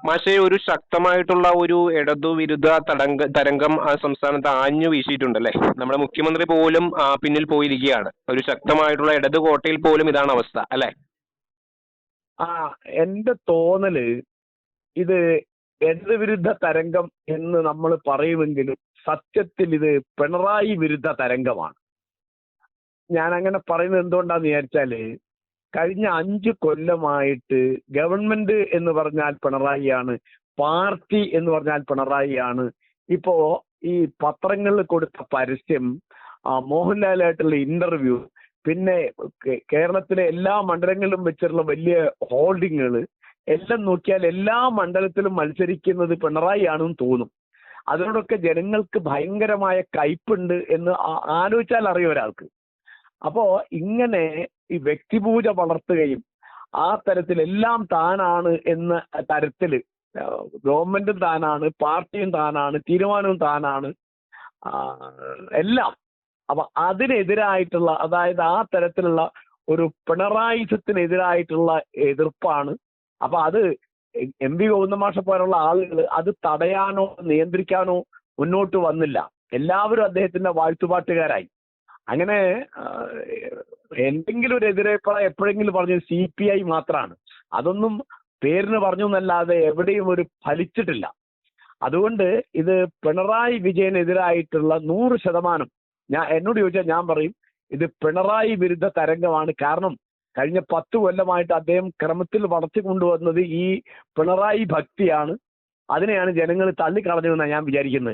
മാഷെ, ഒരു ശക്തമായിട്ടുള്ള ഒരു ഇടതുവിരുദ്ധ തരംഗം ആ സംസ്ഥാനത്ത് ആഞ്ഞു വീശിയിട്ടുണ്ടല്ലേ. നമ്മുടെ മുഖ്യമന്ത്രി പോലും പിന്നിൽ പോയിരിക്കുകയാണ്. ഒരു ശക്തമായിട്ടുള്ള ഇടത് കോട്ടയിൽ പോലും ഇതാണ് അവസ്ഥ അല്ലെ. ആ എന്റെ തോന്നല് ഇത് ഇടതുവിരുദ്ധ തരംഗം എന്ന് നമ്മൾ പറയുമെങ്കിലും സത്യത്തിൽ ഇത് പിണറായി വിരുദ്ധ തരംഗമാണ്. ഞാൻ അങ്ങനെ പറയുന്നത് എന്തുകൊണ്ടാന്ന് വിചാരിച്ചാല്, കഴിഞ്ഞ 5 കൊല്ലമായിട്ട് ഗവൺമെന്റ് എന്ന് പറഞ്ഞാൽ പിണറായിയാണ്, പാർട്ടി എന്ന് പറഞ്ഞാൽ പിണറായിയാണ്. ഇപ്പോ ഈ പത്രങ്ങളിൽ കൊടുത്ത പരസ്യം, മോഹൻലാലായിട്ടുള്ള ഇന്റർവ്യൂ, പിന്നെ കേരളത്തിലെ എല്ലാ മണ്ഡലങ്ങളിലും വെച്ചിട്ടുള്ള വലിയ ഹോൾഡിങ്ങുകൾ എല്ലാം നോക്കിയാൽ എല്ലാ മണ്ഡലത്തിലും മത്സരിക്കുന്നത് പിണറായി ആണെന്ന് തോന്നും. അതിനോടൊക്കെ ജനങ്ങൾക്ക് ഭയങ്കരമായ കയ്പുണ്ട് എന്ന് ആലോചിച്ചാൽ അറിയും ഒരാൾക്ക്. അപ്പോ ഇങ്ങനെ ഈ വ്യക്തിപൂജ വളർത്തുകയും ആ തരത്തിലെല്ലാം താനാണ് എന്ന തരത്തില് ഗവൺമെന്റും താനാണ്, പാർട്ടിയും താനാണ്, തീരുമാനവും താനാണ്, എല്ലാം. അപ്പൊ അതിനെതിരായിട്ടുള്ള, അതായത് ആ തരത്തിലുള്ള ഒരു പിണറായിസത്തിനെതിരായിട്ടുള്ള എതിർപ്പാണ്. അപ്പൊ അത് എം വി ഗോവിന്ദ മാഷെ പോലുള്ള ആളുകൾ അത് തടയാനോ നിയന്ത്രിക്കാനോ മുന്നോട്ട് വന്നില്ല. എല്ലാവരും അദ്ദേഹത്തിന്റെ വാഴ്ത്തുപാട്ടുകാരായി. അങ്ങനെ എന്തെങ്കിലും ഒരു എതിരേപ്പറ എപ്പോഴെങ്കിലും പറഞ്ഞത് CPI മാത്രമാണ്. അതൊന്നും പേരിന് പറഞ്ഞു എന്നല്ലാതെ എവിടെയും ഒരു ഫലിച്ചിട്ടില്ല. അതുകൊണ്ട് ഇത് പിണറായി വിജയനെതിരായിട്ടുള്ള 100%, എന്നോട് ചോദിച്ചാൽ ഞാൻ പറയും ഇത് പിണറായി വിരുദ്ധ തരംഗമാണ്. കാരണം കഴിഞ്ഞ 10 കൊല്ലമായിട്ട് അദ്ദേഹം ക്രമത്തിൽ വളർത്തി കൊണ്ടുവന്നത് ഈ പിണറായി ഭക്തിയാണ്. അതിനെയാണ് ജനങ്ങൾ തള്ളിക്കളഞ്ഞതെന്നാണ് ഞാൻ വിചാരിക്കുന്നത്.